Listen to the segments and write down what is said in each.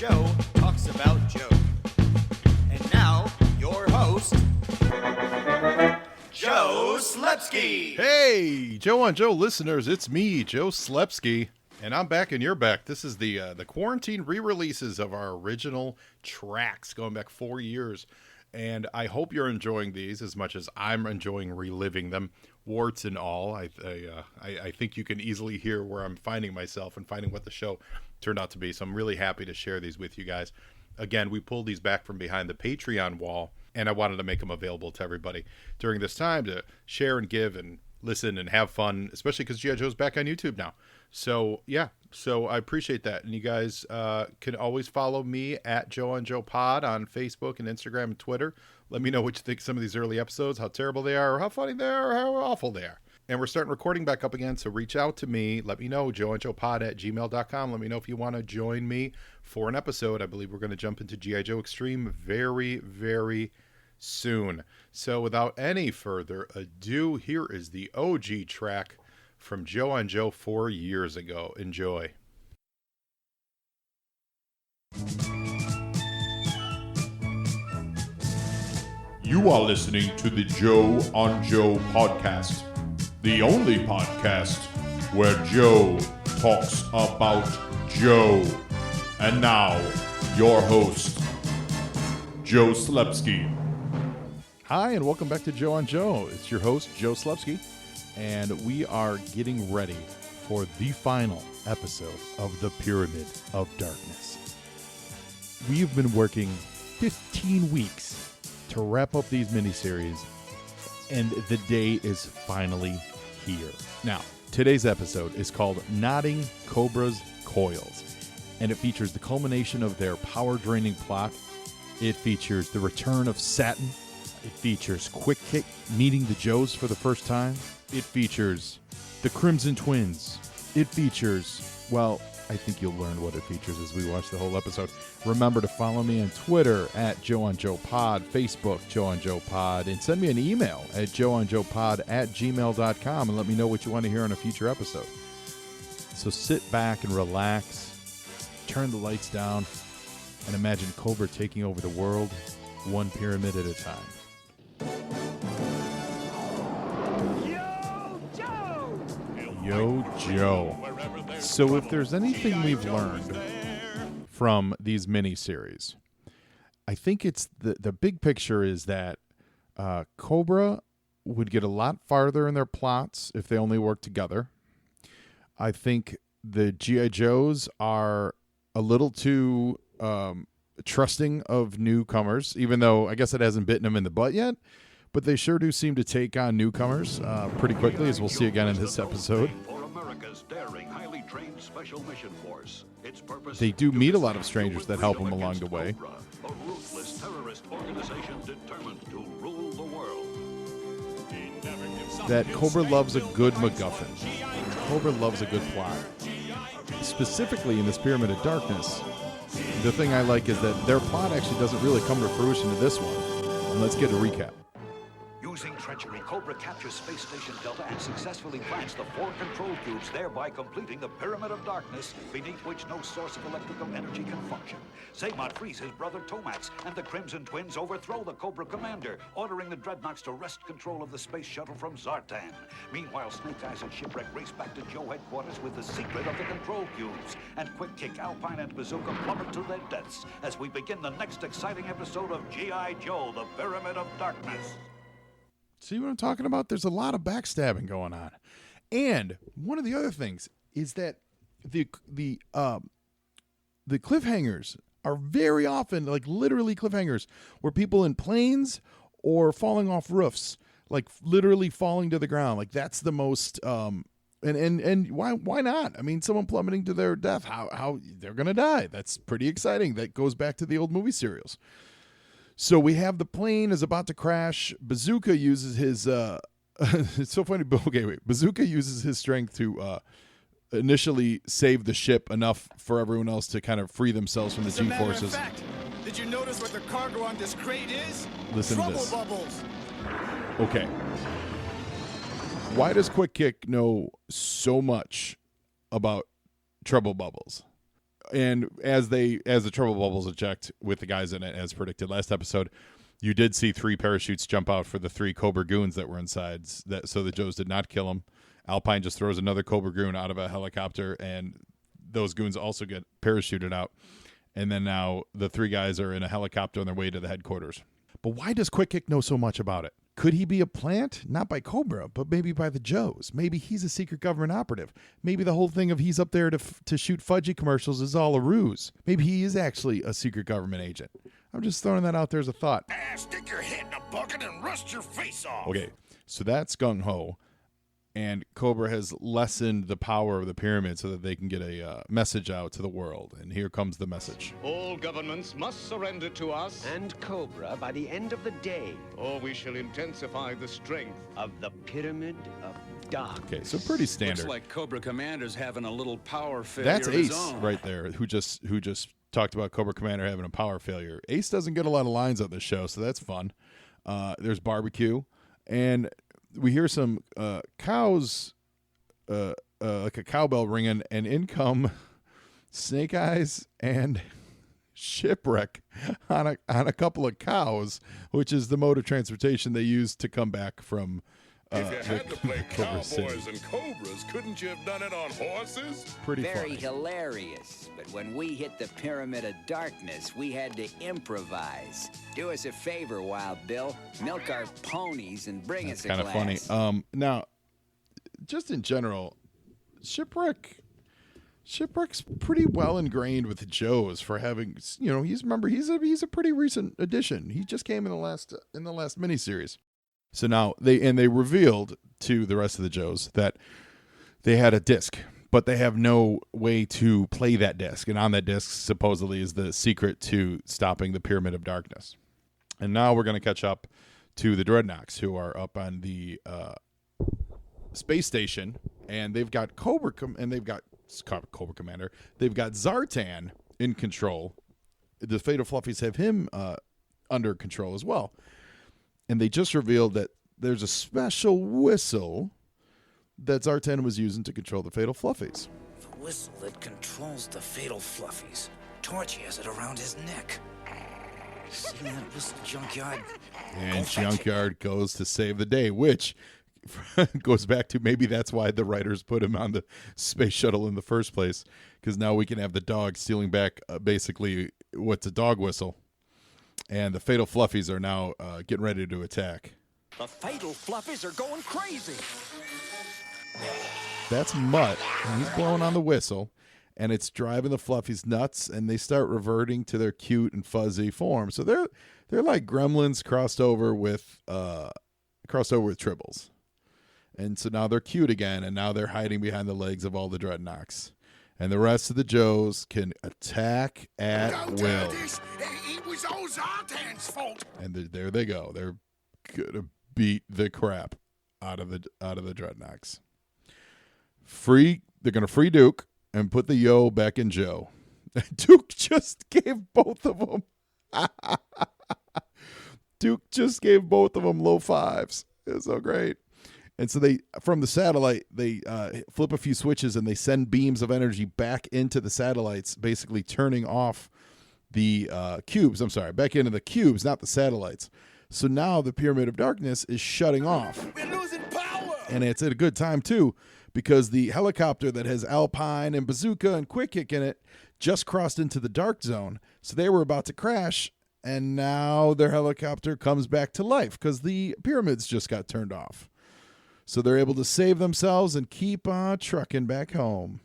Joe talks about Joe. And now, your host, Joe Slepsky. Hey, Joe on Joe listeners, it's me, Joe Slepsky, and I'm back and you're back. This is the quarantine re-releases of our original tracks going back 4 years, and I hope you're enjoying these as much as I'm enjoying reliving them, warts and all. I think you can easily hear where I'm finding myself and finding what the show turned out to be, so I'm really happy to share these with you guys. Again, we pulled these back from behind the Patreon wall, and I wanted to make them available to everybody during this time to share and give and listen and have fun, especially because G.I. Joe's back on YouTube now. So, yeah, so I appreciate that. And you guys can always follow me at Joe on Joe Pod on Facebook and Instagram and Twitter. Let me know what you think of some of these early episodes, how terrible they are, or how funny they are, or how awful they are. And we're starting recording back up again, so reach out to me. Let me know, joeandjoepod@gmail.com. Let me know if you want to join me for an episode. I believe we're going to jump into G.I. Joe Extreme very, very soon. So without any further ado, here is the OG track from Joe on Joe 4 years ago. Enjoy. You are listening to the Joe on Joe podcast, the only podcast where Joe talks about Joe. And now, your host, Joe Slepsky. Hi, and welcome back to Joe on Joe. It's your host, Joe Slepsky, and we are getting ready for the final episode of the Pyramid of Darkness. We've been working 15 weeks to wrap up these miniseries, and the day is finally here. Now, today's episode is called Nodding Cobras, Coils, and it features the culmination of their power-draining plot. It features the return of Satin. It features Quick Kick meeting the Joes for the first time. It features the Crimson Twins. It features, well, I think you'll learn what it features as we watch the whole episode. Remember to follow me on Twitter at Joe on Joe Pod, Facebook Joe on Joe Pod, and send me an email at joeonjoepod@gmail.com and let me know what you want to hear on a future episode. So sit back and relax, turn the lights down, and imagine Cobra taking over the world one pyramid at a time. Yo, Joe. So if there's anything we've learned from these miniseries, I think it's the big picture is that Cobra would get a lot farther in their plots if they only worked together. I think the G.I. Joes are a little too trusting of newcomers, even though I guess it hasn't bitten them in the butt yet. But they sure do seem to take on newcomers pretty quickly, as we'll see again in this episode. They do meet a lot of strangers that help them along the way. That Cobra loves a good MacGuffin. Cobra loves a good plot. Specifically in this Pyramid of Darkness, the thing I like is that their plot actually doesn't really come to fruition to this one. And let's get a recap. Using treachery, Cobra captures Space Station Delta and successfully plants the 4 control cubes, thereby completing the Pyramid of Darkness, beneath which no source of electrical energy can function. Zaymot frees his brother Tomax, and the Crimson Twins overthrow the Cobra commander, ordering the Dreadnoks to wrest control of the space shuttle from Zartan. Meanwhile, Snake Eyes and Shipwreck race back to Joe headquarters with the secret of the control cubes, and Quick Kick, Alpine, and Bazooka plummet to their deaths as we begin the next exciting episode of G.I. Joe, the Pyramid of Darkness. See what I'm talking about? There's a lot of backstabbing going on. And one of the other things is that the cliffhangers are very often, like literally cliffhangers, where people in planes or falling off roofs, like literally falling to the ground. Like that's the most and why not? I mean, someone plummeting to their death, how they're gonna die. That's pretty exciting. That goes back to the old movie serials. So we have the plane is about to crash. Bazooka uses his it's so funny. Okay, wait. Bazooka uses his strength to initially save the ship enough for everyone else to kind of free themselves from the G-forces. Did you notice what the cargo on this crate is? Listen to this. Trouble bubbles. Okay. Why does Quick Kick know so much about trouble bubbles? And as the trouble bubbles eject with the guys in it, as predicted last episode, you did see 3 parachutes jump out for the 3 Cobra goons that were inside. So the Joes did not kill them. Alpine just throws another Cobra goon out of a helicopter, and those goons also get parachuted out. And then now the 3 guys are in a helicopter on their way to the headquarters. But why does Quick Kick know so much about it? Could he be a plant? Not by Cobra, but maybe by the Joes. Maybe he's a secret government operative. Maybe the whole thing of he's up there to shoot fudgy commercials is all a ruse. Maybe he is actually a secret government agent. I'm just throwing that out there as a thought. Stick your head in a bucket and rust your face off. Okay, so that's gung ho. And Cobra has lessened the power of the pyramid so that they can get a message out to the world. And here comes the message. All governments must surrender to us, And Cobra by the end of the day or we shall intensify the strength. of the Pyramid of Darkness. Okay, so pretty standard. Looks like Cobra Commander's having a little power failure That's of his Ace own. right there, who just talked about Cobra Commander having a power failure. Ace doesn't get a lot of lines on this show, so that's fun. There's barbecue, and we hear some cows, like a cowbell ringing, and in come Snake Eyes and Shipwreck on a couple of cows, which is the mode of transportation they use to come back from. If you had to play Cobra cowboys City. and cobras, couldn't you have done it on horses? Pretty Very funny. hilarious. But when we hit the Pyramid of Darkness, we had to improvise. Do us a favor, Wild Bill. Milk our ponies and bring us a Kind of funny. glass. Now, just in general, Shipwreck's pretty well ingrained with the Joes for having, he's a pretty recent addition. He just came in the last miniseries. So now they revealed to the rest of the Joes that they had a disc, but they have no way to play that disc. And on that disc supposedly is the secret to stopping the Pyramid of Darkness. And now we're going to catch up to the Dreadnoks, who are up on the space station, and they've got Cobra Commander. They've got Zartan in control. The Fatal Fluffies have him under control as well. And they just revealed that there's a special whistle that Zartan was using to control the Fatal Fluffies. The whistle that controls the Fatal Fluffies. Torchy has it around his neck. See that whistle, Junkyard? And Junkyard goes to save the day, which goes back to maybe that's why the writers put him on the space shuttle in the first place, because now we can have the dog stealing back basically what's a dog whistle. And the Fatal Fluffies are now getting ready to attack. The Fatal Fluffies are going crazy. That's Mutt, and he's blowing on the whistle, and it's driving the Fluffies nuts, and they start reverting to their cute and fuzzy form. So they're like gremlins crossed over with tribbles. And so now they're cute again, and now they're hiding behind the legs of all the Dreadnoks. And the rest of the Joes can attack at will. It was all Zartan's fault. And there they go. They're gonna beat the crap out of the Dreadnoks. They're gonna free Duke and put the Yo back in Joe. Duke just gave both of them. Duke just gave both of them low fives. It was so great. And so from the satellite, they flip a few switches and they send beams of energy back into the satellites, basically turning off the cubes. I'm sorry, back into the cubes, not the satellites. So now the Pyramid of Darkness is shutting off. We're losing power. And it's at a good time, too, because the helicopter that has Alpine and Bazooka and Quick Kick in it just crossed into the dark zone. So they were about to crash, and now their helicopter comes back to life because the pyramids just got turned off. So they're able to save themselves and keep on trucking back home.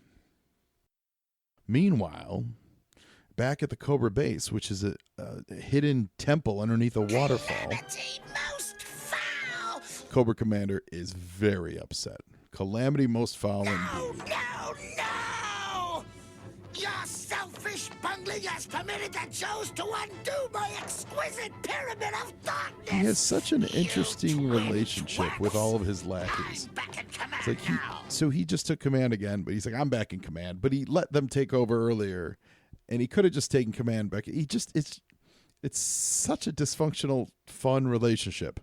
Meanwhile, back at the Cobra base, which is a hidden temple underneath a waterfall, Most foul. Cobra Commander is very upset. Calamity most foul indeed. No! Your selfish bungling has permitted the Joes to undo my exquisite Pyramid of Darkness. He has such an interesting relationship with all of his lackeys. I'm back in command It's like now. he just took command again, but he's like, I'm back in command. But he let them take over earlier, and he could have just taken command back. It's such a dysfunctional, fun relationship.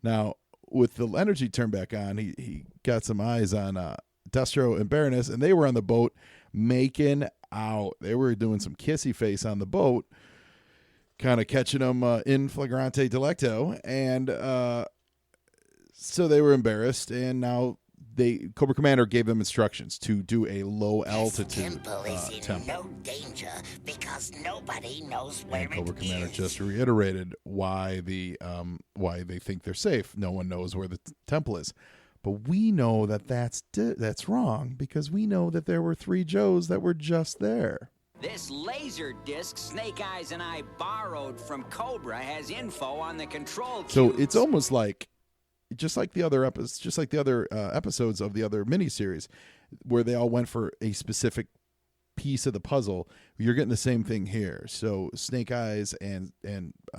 Now, with the energy turned back on, he got some eyes on Destro and Baroness, and they were on the boat making out. They were doing some kissy face on the boat, kind of catching them in flagrante delicto, and so they were embarrassed, and now Cobra Commander gave them instructions to do a low altitude temple is in temple. no danger because nobody knows where And Cobra it Commander is. just reiterated why they think they're safe. No one knows where the temple is, but we know that that's wrong because we know that there were 3 Joes that were just there. This laser disc Snake Eyes and I borrowed from Cobra has info on the control cubes. So it's almost like, just like the other episodes of the other miniseries, where they all went for a specific piece of the puzzle. You're getting the same thing here. So Snake Eyes and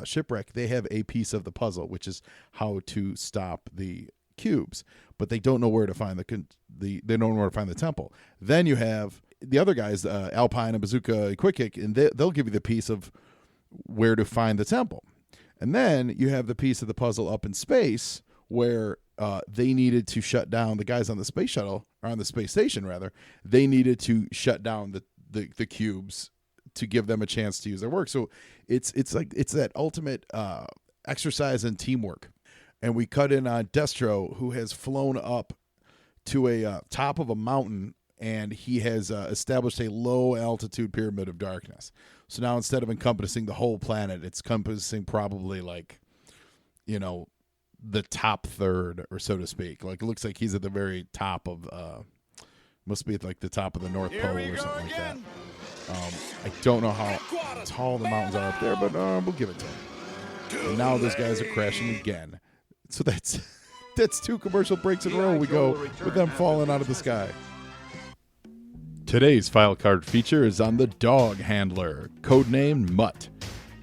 Shipwreck, they have a piece of the puzzle, which is how to stop the cubes, but they don't know where to find they don't know where to find the temple. Then you have the other guys, Alpine and Bazooka and Quick Kick, and they'll give you the piece of where to find the temple. And then you have the piece of the puzzle up in space where they needed to shut down the guys on the space shuttle, or on the space station rather. They needed to shut down the cubes to give them a chance to use their work. So it's that ultimate exercise in teamwork. And we cut in on Destro, who has flown up to a top of a mountain, and he has established a low altitude pyramid of darkness. So now instead of encompassing the whole planet, it's encompassing probably the top third, or so to speak. Like, it looks like he's at the very top of must be at like the top of the North Pole or something like that. I don't know how tall the mountains are up there, but we'll give it to him. And now those guys are crashing again. So that's 2 commercial breaks in a row we go with them falling out of the sky. Today's file card feature is on the dog handler, codenamed Mutt.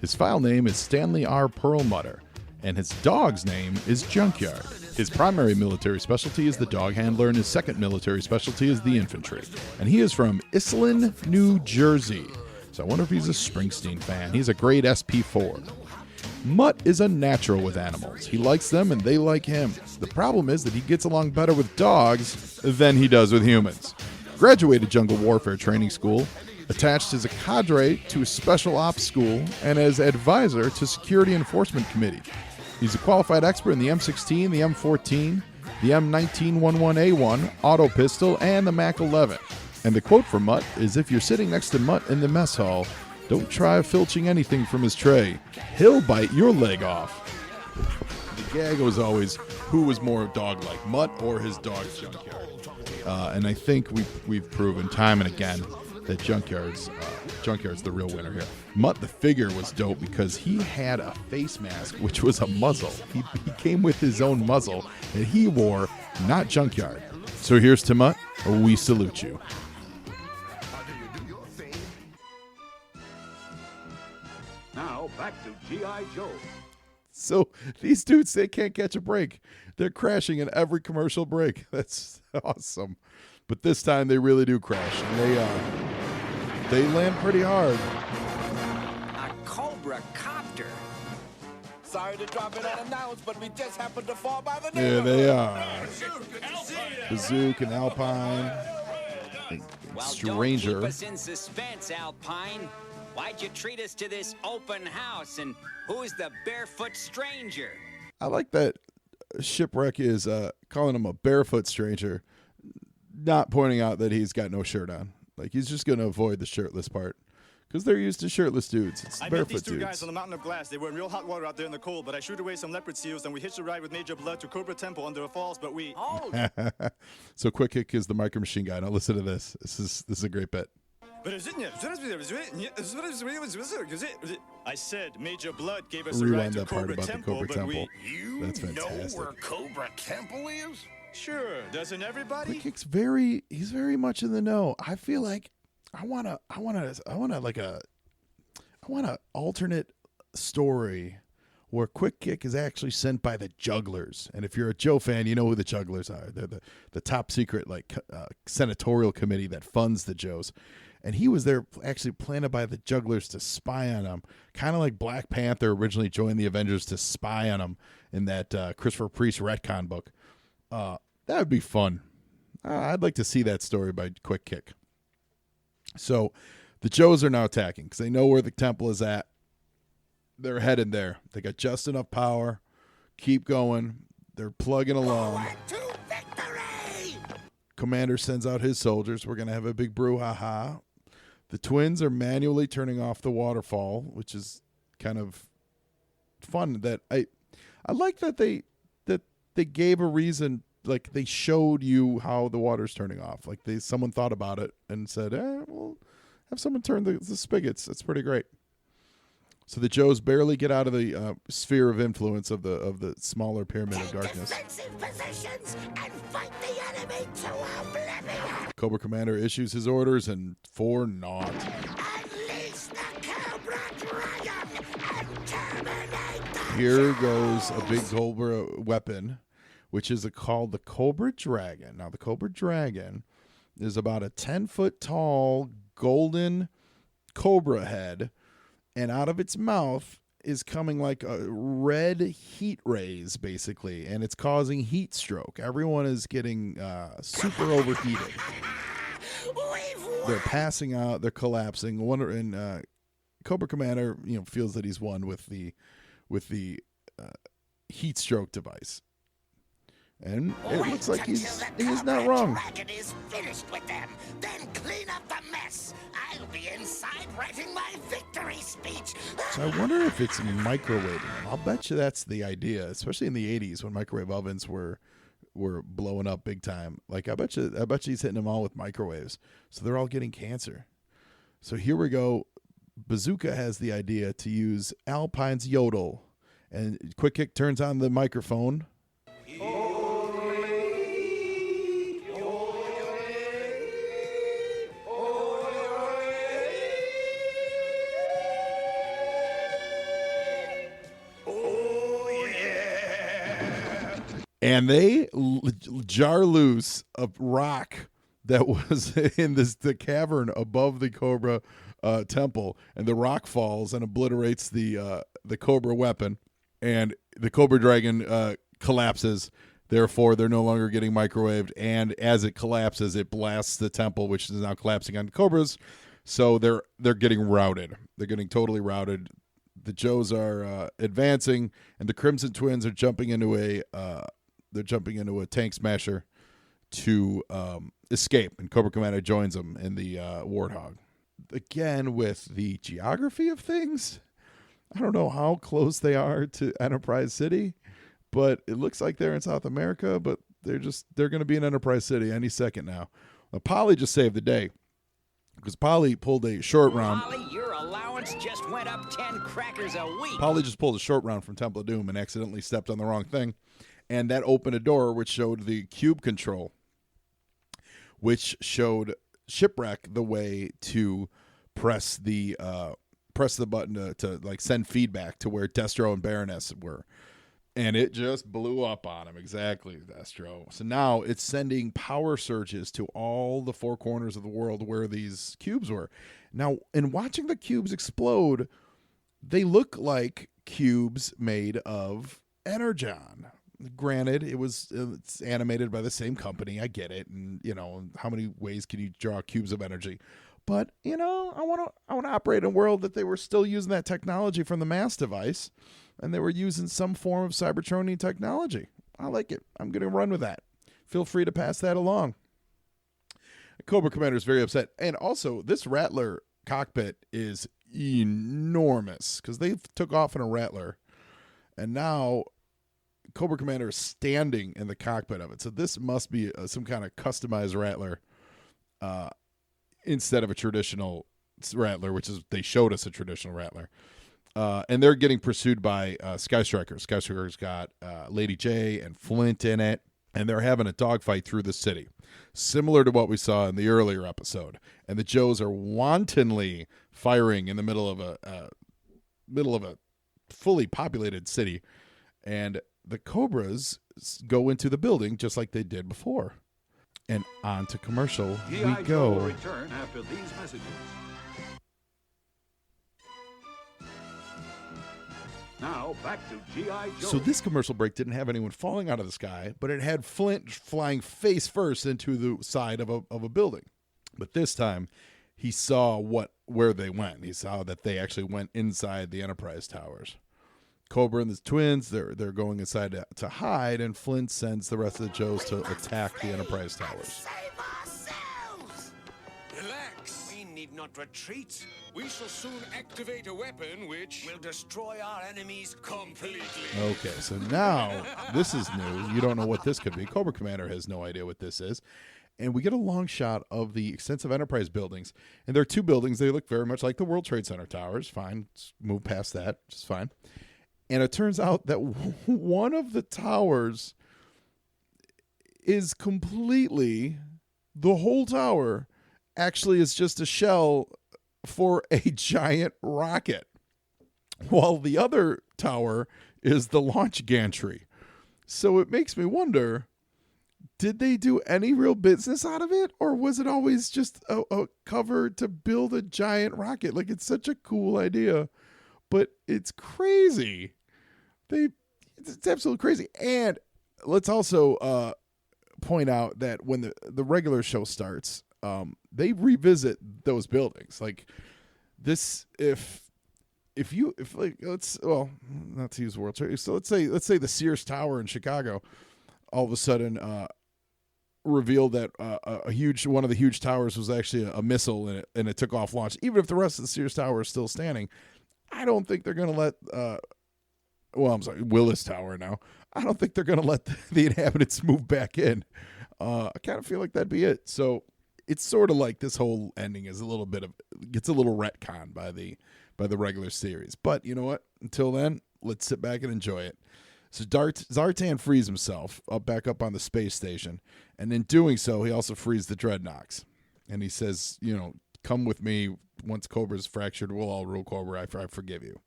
His file name is Stanley R. Perlmutter, and his dog's name is Junkyard. His primary military specialty is the dog handler, and his second military specialty is the infantry. And he is from Iselin, New Jersey. So I wonder if he's a Springsteen fan. He's a grade SP4. Mutt is a natural with animals. He likes them and they like him. The problem is that he gets along better with dogs than he does with humans. Graduated Jungle Warfare Training School, attached as a cadre to a special ops school, and as advisor to Security Enforcement Committee. He's a qualified expert in the M16, the M14, the M1911A1, auto pistol, and the MAC-11. And the quote from Mutt is, if you're sitting next to Mutt in the mess hall, don't try filching anything from his tray. He'll bite your leg off. The gag was always, who was more dog-like, Mutt or his dog Junkyard? And I think we've proven time and again that Junkyard's the real winner here. Mutt the figure was dope because he had a face mask, which was a muzzle. He came with his own muzzle that he wore, not Junkyard. So here's to Mutt. We salute you. Now, back to G.I. Joe. So these dudes, they can't catch a break. They're crashing in every commercial break. That's awesome. But this time they really do crash. And they land pretty hard. A Cobra copter. Sorry to drop it unannounced, but we just happened to fall by the There neighborhood. they are. Bazooka and Alpine. And Well, Stranger. don't keep us in suspense, Alpine. Why'd you treat us to this open house, and who's the barefoot stranger? I like that Shipwreck is calling him a barefoot stranger, not pointing out that he's got no shirt on. Like, he's just going to avoid the shirtless part. Because they're used to shirtless dudes. It's I met barefoot these 2 dudes. guys on the mountain of glass. They were in real hot water out there in the cold, but I shoot away some leopard seals, and we hitched a ride with Major Blood to Cobra Temple under the falls, but we... Oh, So Quick Kick is the micro machine guy. Now listen to this. This is a great bit. I said Major Blood gave us a Rewind ride to that part Cobra about the Temple, Cobra but Temple. we... That's fantastic. Cobra Temple is? Sure, doesn't everybody? Quick Kick's he's very much in the know. I feel like I want an alternate story where Quick Kick is actually sent by the Jugglers. And if you're a Joe fan, you know who the Jugglers are. They're the top secret senatorial committee that funds the Joes. And he was there actually planted by the Jugglers to spy on him, kind of like Black Panther originally joined the Avengers to spy on him in that Christopher Priest retcon book. That would be fun. I'd like to see that story by Quick Kick. So the Joes are now attacking because they know where the temple is at. They're headed there. They got just enough power. Keep going. They're plugging along. To victory! Commander sends out his soldiers. We're going to have a big brouhaha. The twins are manually turning off the waterfall, which is kind of fun. That I like that they gave a reason. Like, they showed you how the water's turning off. Like, someone thought about it and said, we'll have someone turn the spigots. That's pretty great. So the Joes barely get out of the sphere of influence of the smaller pyramid of darkness. Defensive positions and fight the enemy to oblivion. Cobra Commander issues his orders, and for naught. Unleash the Cobra Dragon and terminate the Here goes a big Cobra weapon, which is called the Cobra Dragon. Now, the Cobra Dragon is about a 10-foot tall golden cobra head, and out of its mouth is coming like a red heat rays, basically, and it's causing heat stroke. Everyone is getting super overheated. They're passing out. They're collapsing. Cobra Commander, feels that he's won with the heat stroke device. And it looks like he's not wrong. Dragon is finished with them. Then clean up the mess. I'll be inside writing my victory speech. So I wonder if it's microwaving them. I'll bet you that's the idea, especially in the 80s when microwave ovens were blowing up big time. Like, I bet you he's hitting them all with microwaves. So they're all getting cancer. So here we go. Bazooka has the idea to use Alpine's yodel. And Quick Kick turns on the microphone. And they jar loose a rock that was in the cavern above the Cobra temple, and the rock falls and obliterates the Cobra weapon, and the Cobra Dragon collapses. Therefore, they're no longer getting microwaved, and as it collapses, it blasts the temple, which is now collapsing on Cobras. So they're getting routed. They're getting totally routed. The Joes are advancing, and the Crimson Twins are jumping into a tank smasher to escape, and Cobra Commander joins them in the Warthog. Again, with the geography of things, I don't know how close they are to Enterprise City, but it looks like they're in South America, but they're going to be in Enterprise City any second now. Well, Polly just saved the day because Polly pulled a short round. Polly, your allowance just went up 10 crackers a week. Polly just pulled a short round from Temple of Doom and accidentally stepped on the wrong thing. And that opened a door which showed the cube control, which showed Shipwreck the way to press the button to like send feedback to where Destro and Baroness were. And it just blew up on him. Exactly, Destro. So now it's sending power surges to all the four corners of the world where these cubes were. Now, in watching the cubes explode, they look like cubes made of energon. Granted, it's animated by the same company. I get it, and how many ways can you draw cubes of energy? But I want to operate in a world that they were still using that technology from the mass device, and they were using some form of Cybertronian technology. I like it. I'm going to run with that. Feel free to pass that along. Cobra Commander is very upset, and also this Rattler cockpit is enormous because they took off in a Rattler, and now Cobra Commander is standing in the cockpit of it. So this must be some kind of customized Rattler instead of a traditional Rattler, which is they showed us a traditional Rattler. And they're getting pursued by Sky Strikers. Sky Strikers got Lady J and Flint in it, and they're having a dogfight through the city, similar to what we saw in the earlier episode. And the Joes are wantonly firing in the middle of a fully populated city, and the Cobras go into the building just like they did before. And on to commercial we go. Will return after these messages. Now back to G.I. Joe. So this commercial break didn't have anyone falling out of the sky, but it had Flint flying face first into the side of a building. But this time, he saw where they went. He saw that they actually went inside the Enterprise towers. Cobra and the twins, they're going inside to hide, and Flint sends the rest of the Joes to attack the Enterprise towers. Relax. We need not retreat. We shall soon activate a weapon which will destroy our enemies completely. Okay, so now this is new. You don't know what this could be. Cobra Commander has no idea what this is. And we get a long shot of the extensive Enterprise buildings. And there are two buildings. They look very much like the World Trade Center towers. Fine. Let's move past that. Just fine. And it turns out that one of the towers is completely, the whole tower actually is just a shell for a giant rocket, while the other tower is the launch gantry. So it makes me wonder, did they do any real business out of it, or was it always just a cover to build a giant rocket? Like, it's such a cool idea, but it's crazy. It's absolutely crazy. And let's also point out that when the regular show starts, they revisit those buildings. Like this, if not to use World Trade. So let's say the Sears Tower in Chicago, all of a sudden revealed that one of the huge towers was actually a missile, and it took off launch. Even if the rest of the Sears Tower is still standing, I don't think they're going to let. Willis Tower now. I don't think they're going to let the inhabitants move back in. I kind of feel like that'd be it. So it's sort of like this whole ending is gets a little retcon by the regular series. But you know what? Until then, let's sit back and enjoy it. So Zartan frees himself back up on the space station, and in doing so, he also frees the Dreadnoks. And he says, come with me. Once Cobra's fractured, we'll all rule Cobra. I forgive you.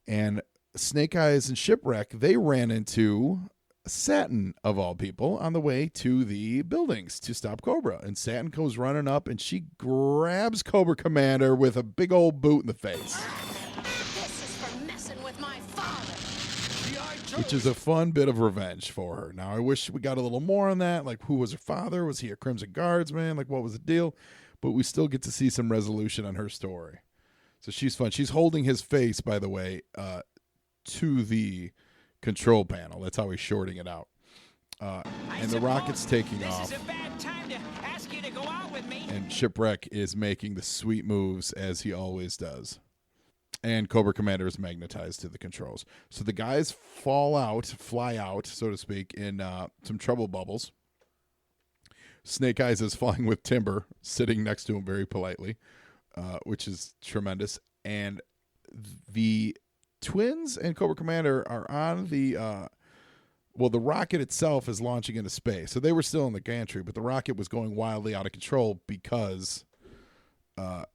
And Snake Eyes and Shipwreck, they ran into Satin, of all people, on the way to the buildings to stop Cobra. And Satin goes running up, and she grabs Cobra Commander with a big old boot in the face. This is for messing with my father. Which is a fun bit of revenge for her. Now, I wish we got a little more on that. Like, who was her father? Was he a Crimson Guardsman? Like, what was the deal? But we still get to see some resolution on her story. So she's fun. She's holding his face, by the way, to the control panel. That's how he's shorting it out. And the rocket's taking off. This is a bad time to ask you to go out with me. And Shipwreck is making the sweet moves as he always does. And Cobra Commander is magnetized to the controls. So the guys fly out, so to speak, in some trouble bubbles. Snake Eyes is flying with Timber, sitting next to him very politely, which is tremendous. And the Twins and Cobra Commander are on the rocket itself is launching into space. So they were still in the gantry, but the rocket was going wildly out of control because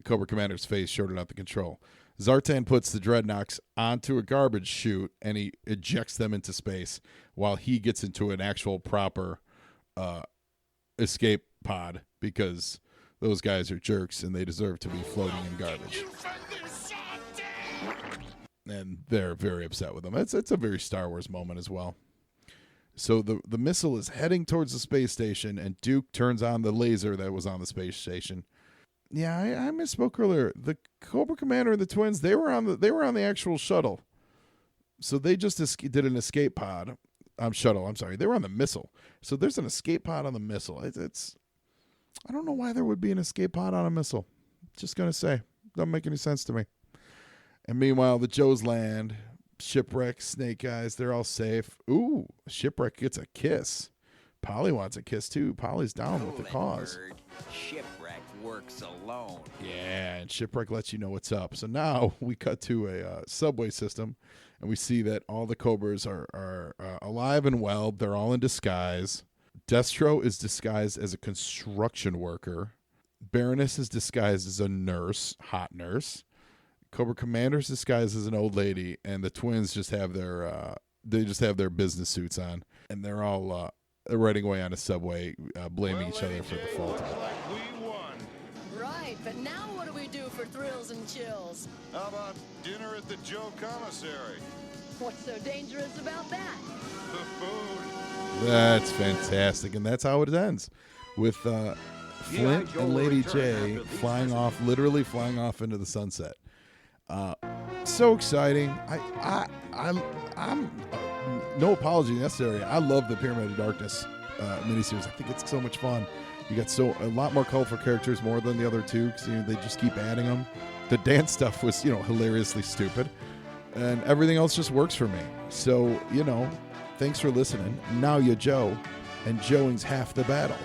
Cobra Commander's face shorted out the control. Zartan puts the Dreadnoks onto a garbage chute, and he ejects them into space while he gets into an actual proper escape pod, because those guys are jerks and they deserve to be floating in garbage. And they're very upset with them. It's a very Star Wars moment as well. So the missile is heading towards the space station, and Duke turns on the laser that was on the space station. Yeah, I misspoke earlier. The Cobra Commander and the Twins, they were on the actual shuttle. So they just did an escape pod. Shuttle. I'm sorry. They were on the missile. So there's an escape pod on the missile. It's I don't know why there would be an escape pod on a missile. Just gonna say, doesn't make any sense to me. And meanwhile, the Joes land. Shipwreck, Snake Eyes, they're all safe. Ooh, Shipwreck gets a kiss. Polly wants a kiss too. Polly's down with the cause. Shipwreck works alone. Yeah, and Shipwreck lets you know what's up. So now we cut to a subway system, and we see that all the Cobras are alive and well. They're all in disguise. Destro is disguised as a construction worker. Baroness is disguised as a nurse, hot nurse. Cobra Commander's disguised as an old lady, and the Twins just have their business suits on, and they're all riding away on a subway, blaming each other for the fault. Right, but now what do we do for thrills and chills? How about dinner at the Joe Commissary? What's so dangerous about that? The food. That's fantastic, and that's how it ends, with Flint and Lady J flying off, literally flying off into the sunset. So exciting. I'm no apology necessary. I love the Pyramid of Darkness miniseries. I think it's so much fun. You got a lot more colorful characters, more than the other two, because they just keep adding them. The dance stuff was hilariously stupid, and everything else just works for me. So thanks for listening. Now you Joe, and Joeing's half the battle.